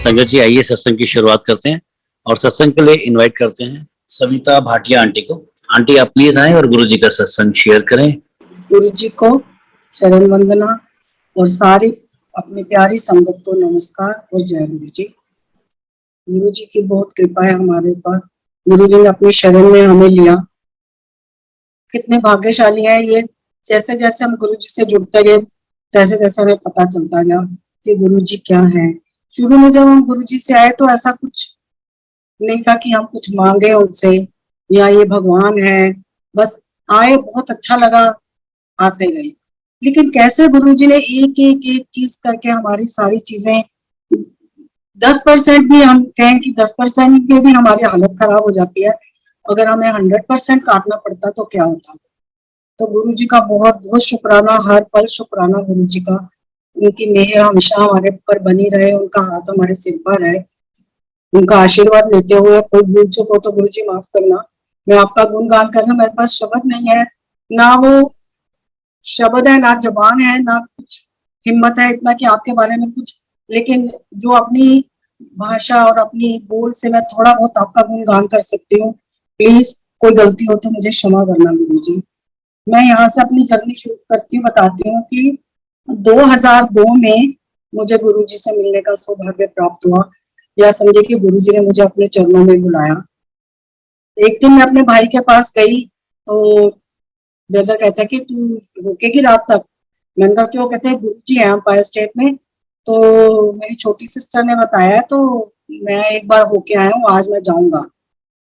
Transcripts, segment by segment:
संगत जी आइए सत्संग की शुरुआत करते हैं और सत्संग के लिए इनवाइट करते हैं सविता भाटिया आंटी को। आंटी आप प्लीज आए और गुरु जी का सत्संग शेयर करें। गुरु जी को चरण वंदना और सारी अपनी प्यारी संगत को नमस्कार और जय गुरु जी। गुरु जी की बहुत कृपा है हमारे ऊपर। गुरु जी ने अपनी शरण में हमें लिया। कितने भाग्यशाली है ये। जैसे जैसे हम गुरु जी से जुड़ते गए तैसे तैसे हमें पता चलता गया कि गुरु जी क्या है। शुरू में जब हम गुरु जी से आए तो ऐसा कुछ नहीं था कि हम कुछ मांगे उनसे या ये भगवान है। बस आए, बहुत अच्छा लगा, आते गए। लेकिन कैसे गुरुजी ने एक एक एक चीज करके हमारी सारी चीजें 10% भी, हम कहें कि 10% में भी हमारी हालत खराब हो जाती है। अगर हमें 100% काटना पड़ता तो क्या होता। तो गुरु जी का बहुत बहुत शुक्राना, हर पल शुक्राना गुरु जी का। उनकी मेहर हमेशा हमारे ऊपर बनी रहे, उनका हाथ हमारे सिर पर है। उनका आशीर्वाद लेते हुए कोई भूल चूक हो तो गुरु जी माफ करना। मैं आपका गुणगान करना, मेरे पास शब्द नहीं है, ना वो शब्द है, ना जबान है, ना कुछ हिम्मत है इतना कि आपके बारे में कुछ। लेकिन जो अपनी भाषा और अपनी बोल से मैं थोड़ा बहुत आपका गुणगान कर सकती हूँ। प्लीज कोई गलती हो तो मुझे क्षमा करना गुरु जी। मैं यहाँ से अपनी जर्नी शुरू करती हूँ, बताती हूँ कि 2002 में मुझे गुरु जी से मिलने का सौभाग्य प्राप्त हुआ, या समझे कि गुरु जी ने मुझे अपने चरणों में बुलाया। एक दिन मैं अपने भाई के पास गई तो ब्रदर कहता है कि तू रुकेगी रात तक। मैंने कहा क्यों? कहते हैं गुरु जी हैं एम्पायर स्टेट में, तो मेरी छोटी सिस्टर ने बताया, तो मैं एक बार होके आया हूँ, आज मैं जाऊंगा।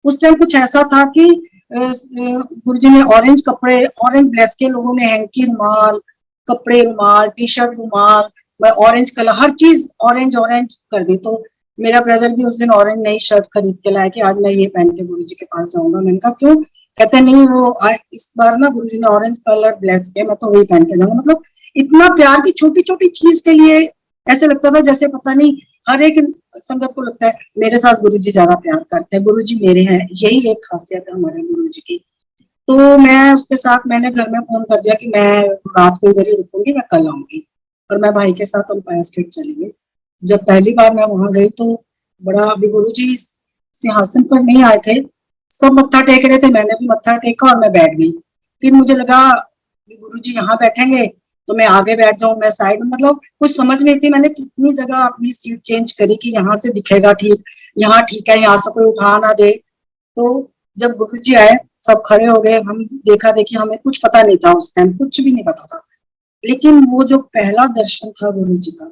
उस टाइम कुछ ऐसा था कि गुरु जी ने ऑरेंज कपड़े, ऑरेंज ब्लेस के लोगों ने हैंकी रुमाल, कपड़े रुमाल, टी शर्ट रुमाल, ऑरेंज कलर, हर चीज ऑरेंज ऑरेंज कर दी। तो मेरा ब्रदर भी उस दिन ऑरेंज नई शर्ट खरीद के लाया कि आज मैं ये पहन के गुरु जी के पास जाऊंगा। मैंने कहा क्यों? कहते नहीं वो इस बार ना गुरु जी ने ऑरेंज कलर ब्लेस किया, मैं तो वही पहन के जाऊंगा। मतलब इतना प्यार की छोटी छोटी चीज के लिए ऐसे लगता था जैसे पता नहीं, हर एक संगत को लगता है मेरे साथ गुरु जी ज्यादा प्यार करते हैं, गुरु जी मेरे हैं। यही एक खासियत है हमारे गुरु जी की। तो मैं उसके साथ, मैंने घर में फोन कर दिया कि मैं रात को इधर ही रुकूंगी, मैं कल आऊंगी। और मैं भाई के साथ एम्पायर स्टेट चली गई। जब पहली बार मैं वहां गई तो बड़ा, अभी गुरु जी सिंहासन पर नहीं आए थे, सब मत्था टेक रहे थे, मैंने भी मत्था टेका और मैं बैठ गई। फिर मुझे लगा गुरु जी यहाँ बैठेंगे तो मैं आगे बैठ जाऊं, मैं साइड में, मतलब कुछ समझ नहीं थी। मैंने कितनी जगह अपनी सीट चेंज करी कि यहाँ से दिखेगा ठीक, यहाँ ठीक है, यहाँ से कोई उठा ना दे। तो जब गुरु जी आए, सब खड़े हो गए, हम देखा देखी, हमें कुछ पता नहीं था उस टाइम, कुछ भी नहीं पता था। लेकिन वो जो पहला दर्शन था गुरु जी का,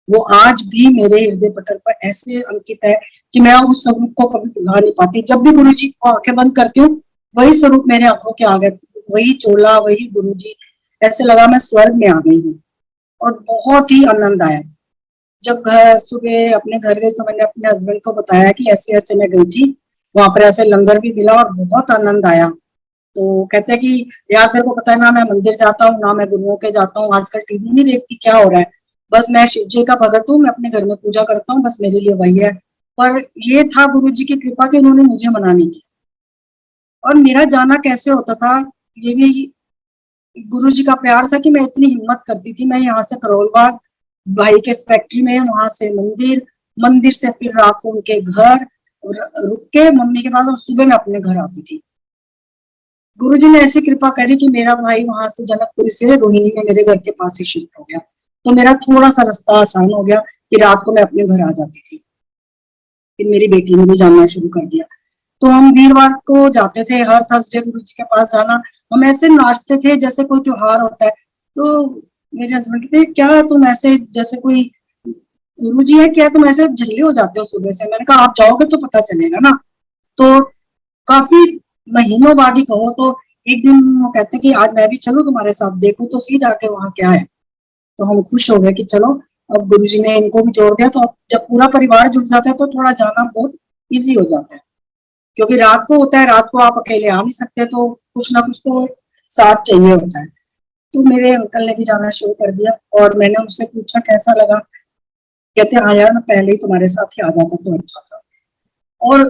वो आज भी मेरे हृदय पटल पर ऐसे अंकित है कि मैं उस स्वरूप को कभी भुला नहीं पाती। जब भी गुरु जी को आंखें बंद करती हूँ, वही स्वरूप मेरे आंखों के आ गए, वही चोला, वही गुरु जी। ऐसे लगा मैं स्वर्ग में आ गई हूँ और बहुत ही आनंद आया। जब घर सुबह अपने घर गई तो मैंने अपने हस्बैंड को बताया कि ऐसे ऐसे मैं गई थी, वहां पर ऐसे लंगर भी मिला और बहुत आनंद आया। तो कहते हैं कि यार तेरे को पता है ना, मैं मंदिर जाता हूँ ना, मैं गुरुओं के जाता हूँ, आजकल टीवी नहीं देखती क्या हो रहा है। बस मैं शिव जी का भगत हूँ, मैं अपने घर में पूजा करता हूँ, बस मेरे लिए वही है। पर ये था गुरु जी की कृपा कि उन्होंने मुझे मना नहीं किया। और मेरा जाना कैसे होता था, ये भी गुरु जी का प्यार था कि मैं इतनी हिम्मत करती थी। मैं यहाँ से करोल बाग भाई के फैक्ट्री में, वहां से मंदिर, मंदिर से फिर रात को उनके घर रुक के मम्मी के पास, और सुबह में अपने घर आती थी। गुरु जी ने ऐसी कृपा करी कि मेरा भाई वहां से जनकपुर से रोहिणी में मेरे घर के पास ही शिफ्ट हो गया। तो मेरा थोड़ा सा रास्ता आसान हो गया कि रात को मैं अपने घर आ जाती थी। फिर मेरी बेटी ने भी जानना शुरू कर दिया। तो हम वीरवार को जाते थे, हर थर्सडे गुरु जी के पास जाना। हम ऐसे नाचते थे जैसे कोई त्योहार होता है। तो मेरे हस्बैंड कहते क्या तुम ऐसे जैसे कोई गुरु जी है क्या, तुम ऐसे झल्ले हो जाते हो सुबह से। मैंने कहा आप जाओगे तो पता चलेगा ना। तो काफी महीनों बाद ही कहो तो एक दिन वो कहते कि आज मैं भी चलूं तुम्हारे साथ, देखूं तो सही जाके वहां क्या है। तो हम खुश हो गए कि चलो। अब गुरुजी ने इनको भी जोड़ दिया, तो अब जब पूरा परिवार जुड़ जाता है तो थोड़ा जाना बहुत इजी हो जाता है। क्योंकि रात को होता है, रात को आप अकेले आ नहीं सकते, तो कुछ ना कुछ तो साथ चाहिए होता है। तो मेरे अंकल ने भी जाना शुरू कर दिया और मैंने उनसे पूछा कैसा लगा। कहते हाँ यार, मैं पहले ही तुम्हारे साथ ही आ जाता तो अच्छा था। और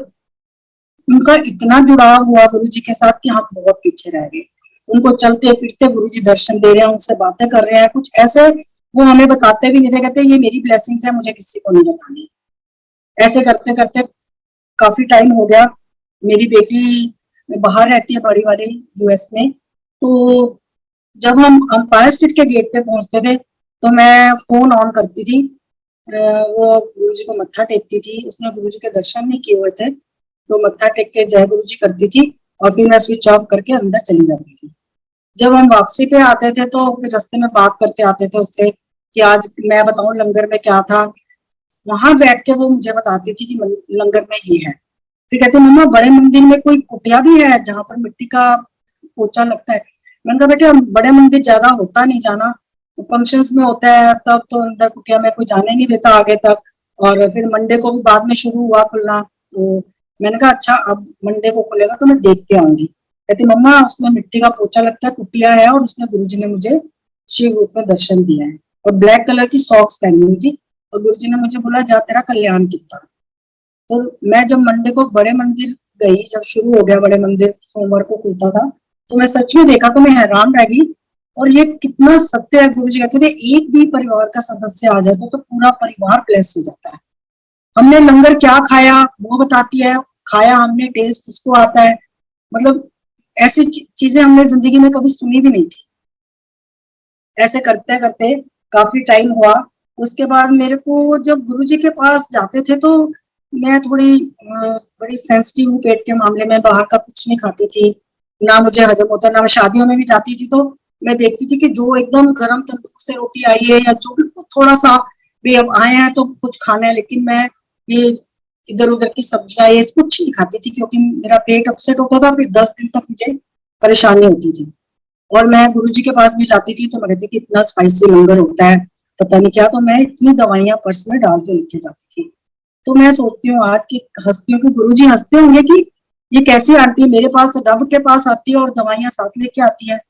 उनका इतना जुड़ाव हुआ गुरु जी के साथ कि हम बहुत पीछे रह गए। उनको चलते फिरते गुरु जी दर्शन दे रहे हैं, उनसे बातें कर रहे हैं, कुछ ऐसे वो हमें बताते भी नहीं थे। कहते ये मेरी ब्लेसिंग्स है, मुझे किसी को नहीं बतानी। ऐसे करते करते काफी टाइम हो गया। मेरी बेटी बाहर रहती है, बड़ी वाली यूएस में। तो जब हम अंपायर स्टेट के गेट पे पहुंचते थे तो मैं फोन ऑन करती थी। वो गुरुजी को मत्था टेकती थी, उसने गुरुजी के दर्शन नहीं किए हुए थे तो मत्था टेक के जय गुरुजी करती थी और फिर मैं स्विच ऑफ करके अंदर चली जाती थी। जब हम वापसी पे आते थे तो फिर रास्ते में बात करते आते थे उससे कि आज मैं बताऊं लंगर में क्या था। वहां बैठ के वो मुझे बताती थी कि लंगर में ये है। फिर कहते मम्मा बड़े मंदिर में कोई कुटिया भी है जहाँ पर मिट्टी का पोचा लगता है। मैंने कहा बेटे बड़े मंदिर ज्यादा होता नहीं जाना, फंक्शंस में होता है तब तो अंदर कुटिया में कोई जाने नहीं देता आगे तक। और फिर मंडे को भी बाद में शुरू हुआ खुलना। तो मैंने कहा अच्छा अब मंडे को खुलेगा तो मैं देख के आऊंगी। कहती मम्मा उसमें मिट्टी का पोचा लगता है, कुटिया है और उसमें गुरुजी ने मुझे शिव रूप में दर्शन दिया है और ब्लैक कलर की सॉक्स पहनी हुई थी और गुरुजी ने मुझे बोला जा तेरा कल्याण किया। तो मैं जब मंडे को बड़े मंदिर गई, जब शुरू हो गया बड़े मंदिर सोमवार को खुलता था, तो मैं सच में देखा तो मैं हैरान रह गई। और ये कितना सत्य है, गुरुजी कहते थे एक भी परिवार का सदस्य आ जाए तो पूरा परिवार ब्लेस हो जाता है। हमने लंगर क्या खाया वो बताती है, खाया हमने टेस्ट उसको आता है। मतलब ऐसी चीजें हमने जिंदगी में कभी सुनी भी नहीं थी। ऐसे करते करते काफी टाइम हुआ। उसके बाद मेरे को जब गुरुजी के पास जाते थे तो मैं थोड़ी बड़ी सेंसिटिव हूँ पेट के मामले में, बाहर का कुछ नहीं खाती थी, ना मुझे हजम होता, ना मैं शादियों में भी जाती थी तो मैं देखती थी कि जो एकदम गर्म तंदूर से रोटी आई है या जो भी थोड़ा सा भी अब आए हैं तो कुछ खाना है, लेकिन मैं ये इधर उधर की सब्जियां ये कुछ नहीं खाती थी क्योंकि मेरा पेट अपसेट होता था, फिर 10 दिन तक मुझे परेशानी होती थी। और मैं गुरुजी के पास भी जाती थी तो मैं कहती कि इतना स्पाइसी लंगर होता है पता नहीं क्या, तो मैं इतनी दवाइयां पर्स में डाल के लेके जाती थी। तो मैं सोचती हूँ आज की हस्तियों के गुरुजी हंसते होंगे कि ये कैसी आंटी मेरे पास रब के पास आती है और दवाइयां साथ लेके आती है।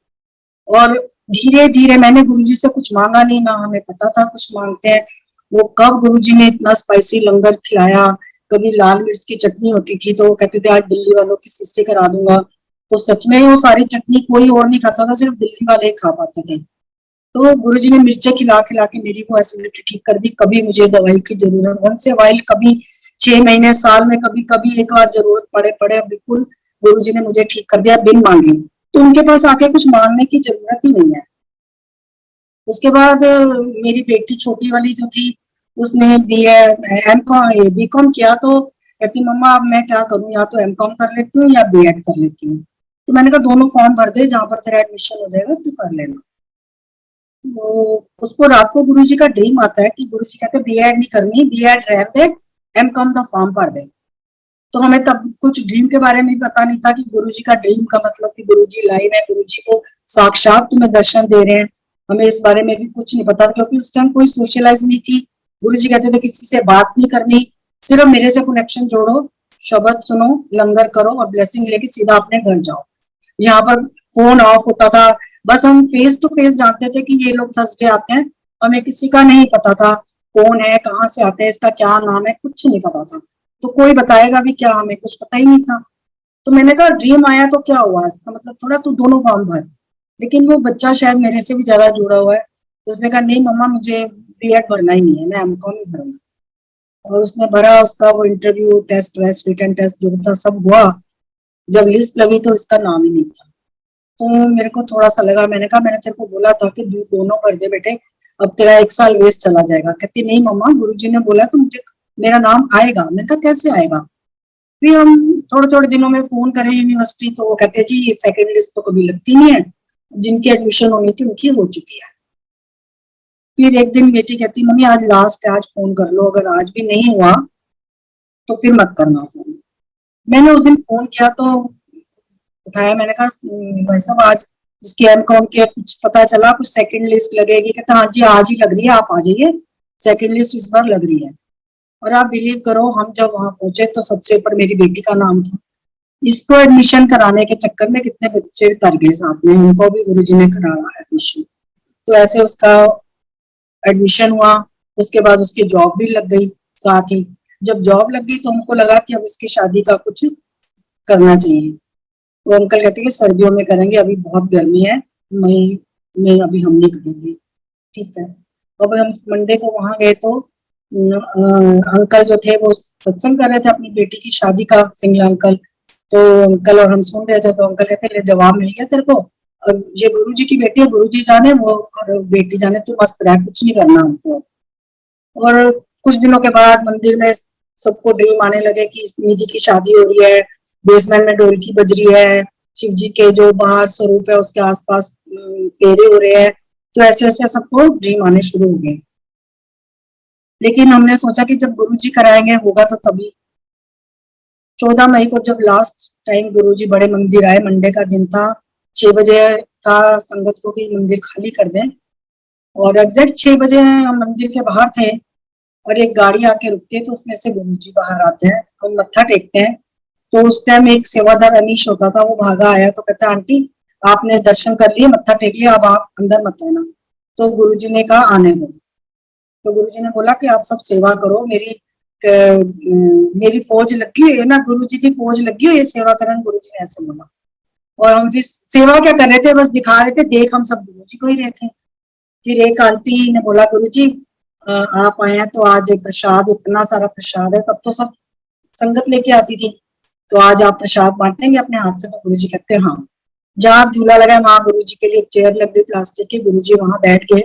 और धीरे धीरे मैंने गुरुजी से कुछ मांगा नहीं, ना हमें पता था कुछ मांगते हैं। वो कब गुरुजी ने इतना स्पाइसी लंगर खिलाया। कभी लाल मिर्च की चटनी होती थी तो वो कहते थे आज दिल्ली वालों की सिस्से करा दूंगा, तो सच में वो सारी चटनी कोई और नहीं खाता था, सिर्फ दिल्ली वाले ही खा पाते थे। तो गुरुजी ने मिर्चें खिला खिला के मेरी वो एसिडिटी ठीक कर दी। कभी मुझे दवाई की जरूरत वंस से वाइल, कभी 6 महीने साल में कभी कभी एक बार जरूरत पड़े पड़े बिल्कुल गुरुजी ने मुझे ठीक कर दिया बिन मांगे। तो उनके पास आके कुछ मांगने की जरूरत ही नहीं है। उसके बाद मेरी बेटी छोटी वाली जो थी उसने बी कॉम किया तो कहती मम्मा अब मैं क्या करूं, या तो एम कॉम कर लेती हूँ या बी एड कर लेती हूँ। तो मैंने कहा दोनों फॉर्म भर दे, जहां पर तेरा एडमिशन हो जाएगा तू कर लेना। तो उसको रात को गुरुजी का ड्रीम आता है कि गुरुजी कहते बी एड नहीं करनी, बी एड रहने दे, एम कॉम का फॉर्म भर दे। तो हमें तब कुछ ड्रीम के बारे में भी पता नहीं था कि गुरुजी का ड्रीम का मतलब कि गुरुजी लाइव है, गुरुजी को साक्षात तुम्हें दर्शन दे रहे हैं। हमें इस बारे में भी कुछ नहीं पता क्योंकि उस टाइम कोई सोशलाइज नहीं थी। गुरुजी कहते थे किसी से बात नहीं करनी, सिर्फ मेरे से कनेक्शन जोड़ो, शब्द सुनो, लंगर करो और ब्लेसिंग लेके सीधा अपने घर जाओ। यहाँ पर फोन ऑफ होता था, बस हम फेस टू फेस जानते थे कि ये लोग थर्सडे आते हैं। हमें किसी का नहीं पता था कौन है, कहाँ से आते हैं, इसका क्या नाम है, कुछ नहीं पता था। तो कोई बताएगा भी क्या, हमें कुछ पता ही नहीं था। तो मैंने कहा ड्रीम आया तो क्या हुआ, इसका मतलब थोड़ा तू दोनों फॉर्म भर। लेकिन वो बच्चा शायद मेरे से भी ज्यादा जुड़ा हुआ है, उसने कहा नहीं मम्मा मुझे बी एड भरना ही नहीं है, मैं एमकॉम ही भरूंगा। और उसने भरा, उसका वो इंटरव्यू टेस्ट वेस्ट रिटन टेस्ट जो था सब हुआ। जब लिस्ट लगी तो इसका नाम ही नहीं था। तो मेरे को थोड़ा सा लगा, मैंने कहा मैंने तेरे को बोला था कि दोनों कर दे बेटे, अब तेरा 1 साल वेस्ट चला जाएगा। कहती नहीं मम्मा गुरुजी ने बोला तो मुझे मेरा नाम आएगा। मैंने कहा कैसे आएगा। फिर हम थोड़े थोड़े दिनों में फोन करें यूनिवर्सिटी तो वो कहते जी सेकंड लिस्ट तो कभी लगती नहीं है, जिनकी एडमिशन होनी थी उनकी हो चुकी है। फिर एक दिन बेटी कहती मम्मी आज लास्ट है, आज फोन कर लो, अगर आज भी नहीं हुआ तो फिर मत करना फोन। मैंने उस दिन फोन किया तो उठाया, मैंने कहा भाई साहब आज इसकी एमकॉम के कुछ पता चला, कुछ सेकंड लिस्ट लगेगी। कहता हाँ जी आज ही लग रही है, आप आ जाइए, सेकंड लिस्ट इस बार लग रही है। और आप बिलीव करो हम जब वहां पहुंचे तो सबसे ऊपर मेरी बेटी का नाम था। इसको एडमिशन कराने के चक्कर में कितने बच्चे तर गए साथ में, उनको भी गुरुजी ने कराया एडमिशन। तो ऐसे उसका एडमिशन हुआ। उसके बाद उसकी जॉब भी लग गई साथ ही। जब जॉब लग गई तो हमको लगा कि अब इसकी शादी का कुछ करना चाहिए। तो अंकल कहते कि सर्दियों में करेंगे, अभी बहुत गर्मी है, मई में अभी हम नहीं करेंगे। ठीक है। अब हम मंडे को वहां गए तो अंकल जो थे वो सत्संग कर रहे थे अपनी बेटी की शादी का, सिंगला अंकल। तो अंकल और हम सुन रहे थे, तो अंकल कहते ले जवाब मिल गया तेरे को, और ये गुरु जी की बेटी है, गुरु जी जाने वो, और बेटी जाने, तू मस्त रह, कुछ नहीं करना हमको। और कुछ दिनों के बाद मंदिर में सबको ड्रीम आने लगे कि इस निधि की शादी हो रही है, बेसमेंट में ढोलकी बज रही है, शिव जी के जो बाहर स्वरूप है उसके आसपास फेरे हो रहे हैं। तो ऐसे ऐसे सबको ड्रीम आने शुरू हो गए। लेकिन हमने सोचा कि जब गुरु जी कराएंगे होगा तो तभी। 14 मई को जब लास्ट टाइम गुरु जी बड़े मंदिर आए, मंडे का दिन था, 6 बजे था संगत को कि मंदिर खाली कर दें, और एग्जैक्ट 6 बजे हम मंदिर के बाहर थे और एक गाड़ी आके रुकती है, तो उसमें से गुरु जी बाहर आते हैं, हम मत्था टेकते हैं। तो उस टाइम एक सेवादार अनीश होता था, वो भागा आया, तो कहता आंटी आपने दर्शन कर लिए, मत्था टेक लिया, अब आप अंदर मत आना। तो गुरुजी ने कहा आने दो। तो गुरुजी ने बोला कि आप सब सेवा करो, मेरी फौज लगी है ना, गुरुजी की फौज लगी है, ये सेवा करन, गुरुजी ने ऐसे बोला। और हम फिर सेवा क्या कर रहे थे, बस दिखा रहे थे, देख हम सब गुरुजी को ही रहे थे। फिर एक आंटी ने बोला गुरुजी आप आए हैं तो आज प्रसाद, इतना सारा प्रसाद है, तब तो सब संगत लेके आती थी, तो आज आप प्रसाद बांटेंगे अपने हाथ से? तो गुरुजी कहते हैं हाँ। जहाँ झूला लगा है वहां गुरुजी के लिए एक चेयर लग गई प्लास्टिक की, गुरुजी वहां बैठ गए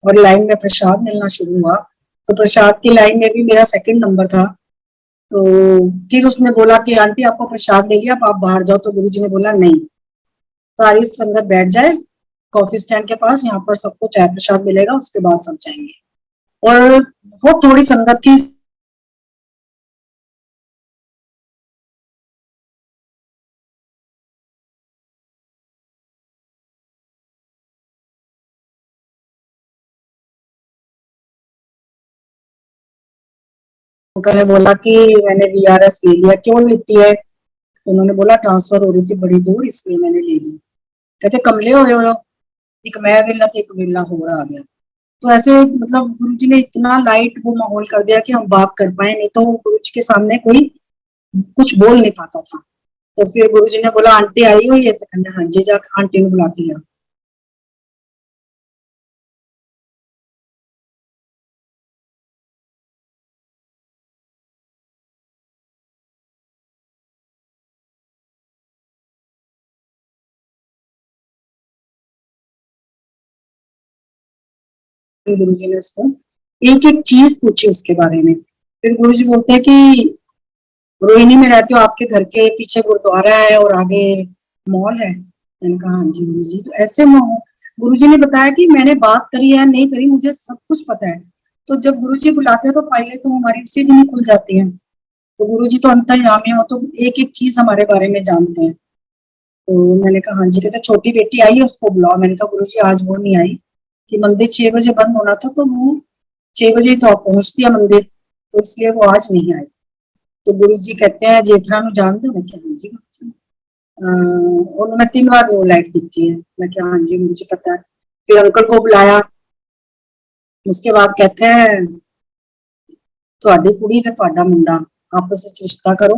और लाइन में प्रसाद मिलना शुरू हुआ। तो प्रसाद की लाइन में भी मेरा सेकंड नंबर था। तो फिर उसने बोला कि आंटी आपको प्रसाद ले लिया, अब आप बाहर जाओ। तो गुरुजी ने बोला नहीं, सारी संगत बैठ जाए कॉफी स्टैंड के पास, यहाँ पर सबको चाय प्रसाद मिलेगा, उसके बाद सब जाएंगे। और बहुत थोड़ी संगत थी। अंकल ने बोला कि मैंने वीआरएस ले लिया। क्यों लेती है? तो उन्होंने बोला ट्रांसफर हो रही थी बड़ी दूर, इसलिए मैंने ले ली। कहते कमले हो, एक मैं वेला तो एक वेला हो रहा आ गया। तो ऐसे मतलब गुरुजी ने इतना लाइट वो माहौल कर दिया कि हम बात कर पाए, नहीं तो गुरुजी के सामने कोई कुछ बोल नहीं पाता था। तो फिर गुरुजी ने बोला आंटी आई हुई है, तो कहने हाँ जी, जा आंटी ने बुला के लिया। गुरुजी ने उसको एक एक चीज पूछी उसके बारे में। फिर गुरुजी बोलते हैं कि रोहिणी में रहते हो, आपके घर के पीछे गुरुद्वारा है और आगे मॉल है? मैंने कहा हाँ जी गुरुजी। तो ऐसे गुरुजी ने बताया कि मैंने बात करी है नहीं करी, मुझे सब कुछ पता है। तो जब गुरुजी बुलाते हैं तो फाइलें तो हमारी उसी दिन ही खुल जाती हैं। तो गुरुजी तो अंतर्यामी है, वो तो एक एक चीज हमारे बारे में जानते हैं। तो मैंने कहा हाँ जी। कहते छोटी बेटी आई है, उसको बुलाओ। मैंने कहा गुरुजी आज वो नहीं आई, कि मंदिर 6 बजे बंद होना था, तो वो 6 बजे ही तो आप पहुंचती है मंदिर, तो इसलिए वो आज नहीं आई। तो गुरु जी कहते हैं जेठरा नु जान दो? मैं क्या हाँ जी गुरुजी। उन्होंने 3 बार न्यू लाइफ दिखी है। मैं क्या हाँ जी मुझे पता है। फिर अंकल को बुलाया। उसके बाद कहते हैं ਤੁਹਾਡੀ कुड़ी ਤੇ ਤੁਹਾਡਾ मुंडा आपस में रिश्ता करो।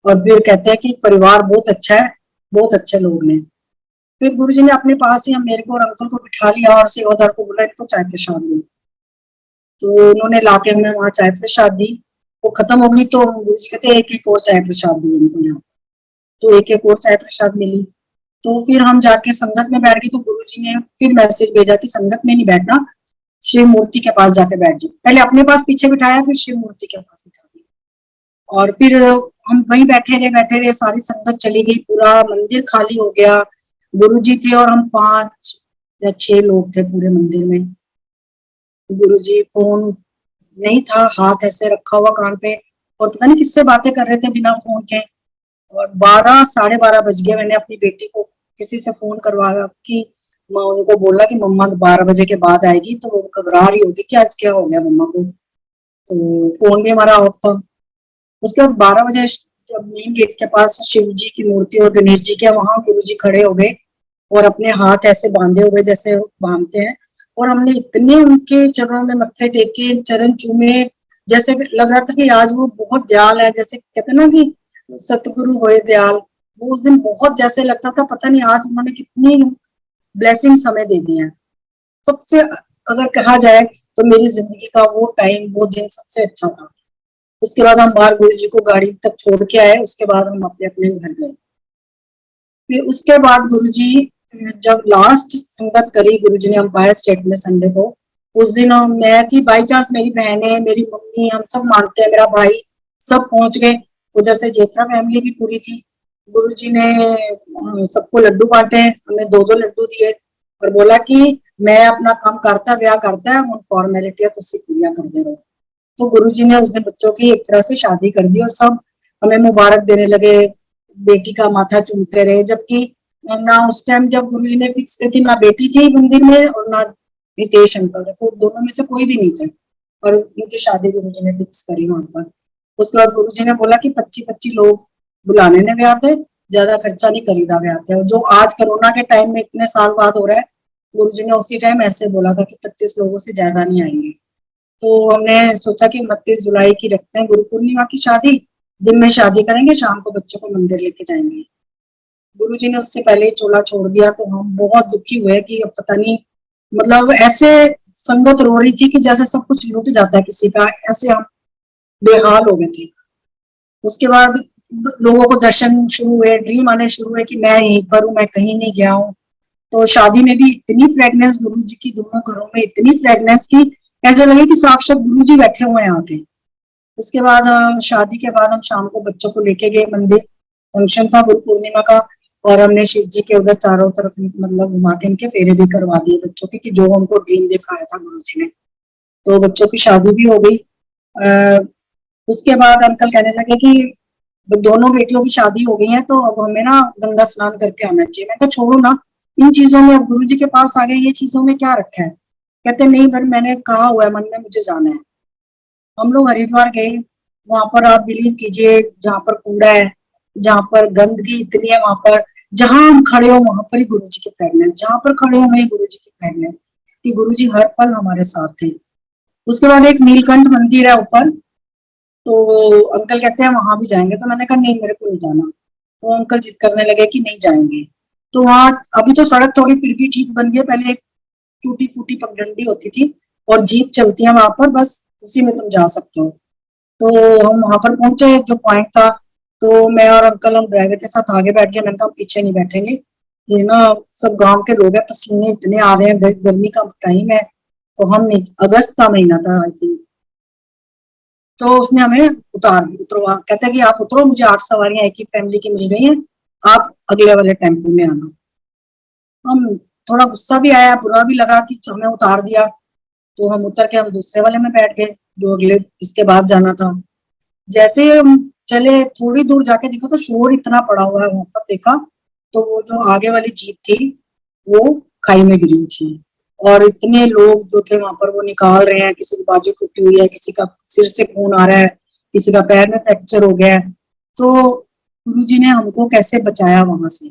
और फिर कहते हैं कि परिवार बहुत अच्छा है, बहुत अच्छे लोग ने। फिर गुरु जी ने अपने पास ही हम मेरे को और अंकल को बिठा लिया और सेवादार को बोला इनको चाय प्रसाद दो। तो उन्होंने लाके हमें वहां चाय प्रसाद दी। वो खत्म हो गई तो गुरु जी कहते एक एक और चाय प्रसाद दो इनको यहाँ। तो एक एक और चाय प्रसाद मिली। तो फिर हम जाके संगत में बैठ गए। तो गुरु जी ने फिर मैसेज भेजा कि संगत में नहीं बैठना, शिव मूर्ति के पास जाके बैठ जाओ। पहले अपने पास पीछे बिठाया, फिर शिव मूर्ति के पास बिठा दिया। और फिर हम वहीं बैठे रहे, सारी संगत चली गई, पूरा मंदिर खाली हो गया। गुरु जी थे और हम 5 या 6 लोग थे पूरे मंदिर में। गुरु जी फोन नहीं था, हाथ ऐसे रखा हुआ कान पे, और पता नहीं किससे बातें कर रहे थे बिना फोन के। और 12 साढ़े 12 बज गए। मैंने अपनी बेटी को किसी से फोन करवाया कि उनको बोला कि मम्मा 12 बजे के बाद आएगी। तो वो घबरा रही होगी कि आज क्या हो गया मम्मा को। तो फोन भी हमारा ऑफ था। उसके बाद 12 बजे जब मेन गेट के पास शिव जी की मूर्ति और गणेश जी के वहां गुरु जी खड़े हो गए और अपने हाथ ऐसे बांधे हुए जैसे बांधते हैं। और हमने इतने उनके चरणों में मत्थे टेके, चरण चूमे, जैसे लग रहा था कि आज वो बहुत दयाल है। जैसे कहते ना कि सतगुरु होए दयाल, वो उस दिन बहुत जैसे लगता था पता नहीं आज उन्होंने कितनी ब्लेसिंग हमें दे दी है। सबसे अगर कहा जाए तो मेरी जिंदगी का वो टाइम, वो दिन सबसे अच्छा था। उसके बाद हम बाहर गुरु जी को गाड़ी तक छोड़ के आए, उसके बाद हम अपने अपने घर गए। फिर उसके बाद गुरु जी जब लास्ट संगत करी गुरु जी ने अंपायर स्टेट में संडे को, उस दिन मैं थी, बाई चांस मेरी बहनें, मेरी मम्मी, हम सब मानते हैं, मेरा भाई, सब पहुंच गए। उधर से जेठा फैमिली भी पूरी थी। गुरु जी ने सबको लड्डू बांटे, हमें 2-2 लड्डू दिए और बोला कि मैं अपना काम करता ब्याह करता है, उन फॉर्मेलिटी तुसी पूरा कर दे रहो। तो गुरु जी ने उस दिन बच्चों की एक तरह से शादी कर दी और सब हमें मुबारक देने लगे, बेटी का माथा चूमते रहे। जबकि ना उस टाइम जब गुरु जी ने फिक्स की थी, ना बेटी थी मंदिर में और ना हितेश अंकल, दोनों में से कोई भी नहीं थे, और उनकी शादी गुरु जी ने फिक्स करी वहां पर। उसके बाद गुरु जी ने बोला कि 25-25 लोग बुलाने ने ब्याह थे, ज्यादा खर्चा नहीं करीदा ब्याह थे। और जो आज कोरोना के टाइम में इतने साल बाद हो रहा है, गुरु जी ने उसी टाइम ऐसे बोला था कि 25 लोगों से ज्यादा नहीं आएंगे। तो हमने सोचा कि 29 जुलाई की रखते हैं गुरु पूर्णिमा की शादी, दिन में शादी करेंगे, शाम को बच्चों को मंदिर लेके जाएंगे। गुरु जी ने उससे पहले ही चोला छोड़ दिया, तो हम बहुत दुखी हुए कि अब पता नहीं, मतलब ऐसे संगत रो रही थी कि जैसे सब कुछ लूट जाता है किसी का, ऐसे हम बेहाल हो गए थे। उसके बाद लोगों को दर्शन शुरू हुए, ड्रीम आने शुरू हुए कि मैं यहीं पर हूँ, मैं कहीं नहीं गया हूँ। तो शादी में भी इतनी फ्रेगनेंस गुरु जी की, दोनों घरों में इतनी फ्रेगनेंस की, ऐसा लगे कि साक्षात गुरु जी बैठे हुए हैं आके। उसके बाद शादी के बाद हम शाम को बच्चों को लेके गए मंदिर, फंक्शन था गुरु पूर्णिमा का, और हमने शिव जी के उधर चारों तरफ मतलब घुमा के इनके फेरे भी करवा दिए बच्चों के, कि जो हमको ड्रीम दिखाया था गुरु जी ने। तो बच्चों की शादी भी हो गई। उसके बाद अंकल कहने लगे कि दोनों बेटियों की शादी हो गई है, तो अब हमें ना गंगा स्नान करके आना चाहिए। मैं कहा छोड़ो ना इन चीजों में, अब गुरु जी के पास आ गए, ये चीजों में क्या रखा है। कहते नहीं, पर मैंने कहा हुआ है मन में, मुझे जाना है। हम लोग हरिद्वार गए, वहां पर आप बिलीव कीजिए, जहाँ पर कूड़ा है, जहाँ पर गंदगी इतनी है, वहां पर जहां हम खड़े हो वहां पर ही गुरु जी की फ्रेगनेंस, जहां पर खड़े हो वही गुरु जी की फ्रेगनेंस, कि गुरु जी हर पल हमारे साथ थे। उसके बाद एक नीलकंठ मंदिर है ऊपर, तो अंकल कहते हैं वहां भी जाएंगे, तो मैंने कहा नहीं, मेरे को नहीं जाना। तो अंकल जिद करने लगे कि नहीं जाएंगे। तो वहां अभी तो सड़क थोड़ी फिर भी ठीक बन गई, पहले एक टूटी फूटी पगडंडी होती थी और जीप चलती है वहां पर, बस उसी में तुम जा सकते हो। तो हम वहां पर पहुंचे जो पॉइंट था, तो मैं और अंकल हम ड्राइवर के साथ आगे बैठ गए। मैंने कहा पीछे नहीं बैठेंगे, ये ना सब गांव के लोग हैं, पसीने इतने आ रहे हैं, गर्मी का टाइम है, तो हम नहीं, अगस्त का महीना था आई थिंक। तो उसने हमें उतार दी, उतरवा, कहता है कि आप उतरो, मुझे 8 सवारियां एक ही फैमिली की मिल गई हैं, आप अगले वाले टेम्पो में आना। हम थोड़ा गुस्सा भी आया, बुरा भी लगा कि हमें उतार दिया। तो हम उतर के हम दूसरे वाले में बैठ गए जो अगले इसके बाद जाना था। जैसे ही हम चले, थोड़ी दूर जाके देखा तो शोर इतना पड़ा हुआ है, वहां पर देखा तो वो जो आगे वाली जीप थी वो खाई में गिरी हुई थी, और इतने लोग जो थे वहां पर वो निकाल रहे हैं, किसी की बाजू टूटी हुई है, किसी का सिर से खून आ रहा है, किसी का पैर में फ्रैक्चर हो गया है। तो गुरुजी ने हमको कैसे बचाया वहां से।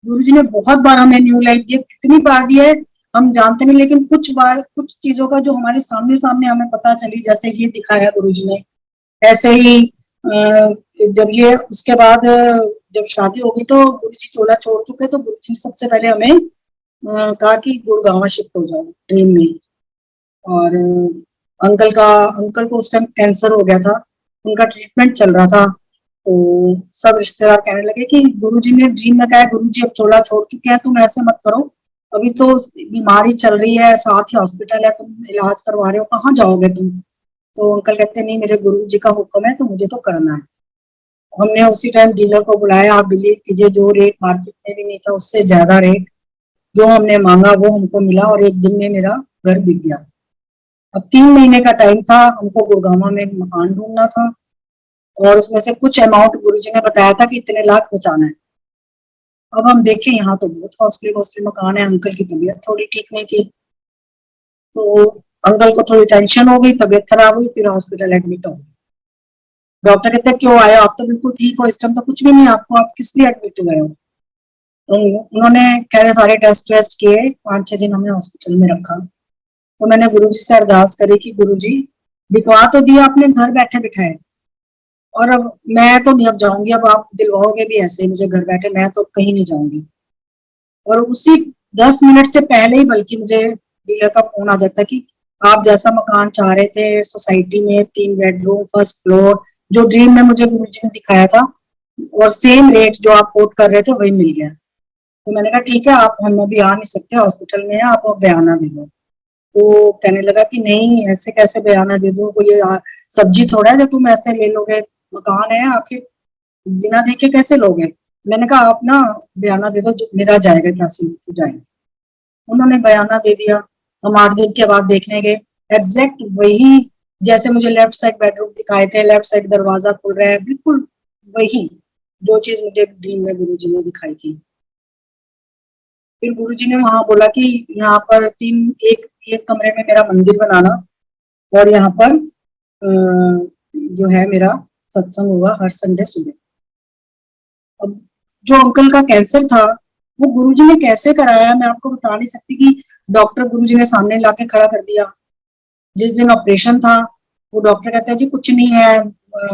गुरुजी ने बहुत बार हमें न्यू लाइफ दी, कितनी बार दी है हम जानते नहीं, लेकिन कुछ बार कुछ चीजों का जो हमारे सामने सामने हमें पता चली, जैसे ये दिखाया गुरुजी ने। ऐसे ही जब ये उसके बाद जब शादी होगी तो गुरुजी चोला छोड़ चुके, तो गुरुजी ने सबसे पहले हमें कहा कि गुड़गांव शिफ्ट हो जाओ ड्रीम में। और अंकल को उस टाइम कैंसर हो गया था, उनका ट्रीटमेंट चल रहा था। तो सब रिश्तेदार कहने लगे कि गुरुजी ने ड्रीम में कहा है, गुरुजी अब चोला छोड़ चुके हैं, तुम ऐसे मत करो, अभी तो बीमारी चल रही है, साथ ही हॉस्पिटल है, तुम इलाज करवा रहे हो, कहाँ जाओगे तुम। तो अंकल कहते नहीं, मेरे गुरु जी का हुक्म है तो मुझे तो करना है। हमने उसी टाइम डीलर को बुलाया, आप बिलीव कीजिए जो रेट मार्केट में भी नहीं था उससे ज्यादा रेट जो हमने मांगा वो हमको मिला, और एक दिन में मेरा घर बिक गया। अब 3 महीने का टाइम था, हमको गुड़गांव में मकान ढूंढना था, और उसमें से कुछ अमाउंट गुरुजी ने बताया था कि इतने लाख बचाना है। अब हम देखें यहाँ तो बहुत कॉस्टली कॉस्टली मकान है, अंकल की तबीयत थोड़ी ठीक नहीं थी, तो अंकल को थोड़ी टेंशन हो गई, तबीयत खराब हुई, फिर हॉस्पिटल एडमिट हो गए। डॉक्टर कहते हैं क्यों आए हो, आप तो बिल्कुल ठीक हो, इस टाइम तो कुछ भी नहीं आपको, आप किस लिए एडमिट हुए हो। तो उन्होंने कह रहे सारे टेस्ट वेस्ट किए, 5-6 दिन हमने हॉस्पिटल में रखा। तो मैंने गुरुजी से अरदास करी कि गुरुजी दिखवा तो दिया आपने घर बैठे बिठाए, और अब मैं तो नहीं अब जाऊंगी, अब आप दिलवाओगे भी ऐसे मुझे घर बैठे, मैं तो कहीं नहीं जाऊंगी। और उसी 10 मिनट से पहले ही बल्कि मुझे डीलर का फोन आ जाता कि आप जैसा मकान चाह रहे थे सोसाइटी में, 3 बेडरूम, फर्स्ट फ्लोर, जो ड्रीम में मुझे गुरुजी ने दिखाया था, और सेम रेट जो आप कोट कर रहे थे वही मिल गया। तो मैंने कहा ठीक है, आप हम अभी आ नहीं सकते, हॉस्पिटल में है, आप बयाना दे दो। तो कहने लगा कि नहीं, ऐसे कैसे बयाना दे दूं, कोई सब्जी थोड़ा है जो तुम ऐसे ले लोगे, मकान है, आखिर बिना देखे कैसे लोगे। मैंने कहा आप ना बयाना दे दो, मेरा जाएगा, पैसे जाएंगे। उन्होंने बयाना दे दिया। हम 8 दिन के बाद देखने गए, एग्जैक्ट वही जैसे मुझे लेफ्ट साइड बेडरूम दिखाए थे, लेफ्ट साइड दरवाजा खुल रहा है, बिल्कुल वही जो चीज मुझे ड्रीम में गुरुजी ने दिखाई थी। फिर गुरुजी ने वहां बोला कि यहाँ पर एक एक कमरे में मेरा मंदिर बनाना, और यहाँ पर जो है मेरा सत्संग होगा हर संडे सुबह। अब जो अंकल का कैंसर था वो गुरुजी ने कैसे कराया, मैं आपको बता नहीं सकती कि डॉक्टर गुरुजी ने सामने लाके खड़ा कर दिया। जिस दिन ऑपरेशन था वो डॉक्टर कहता है जी कुछ नहीं है,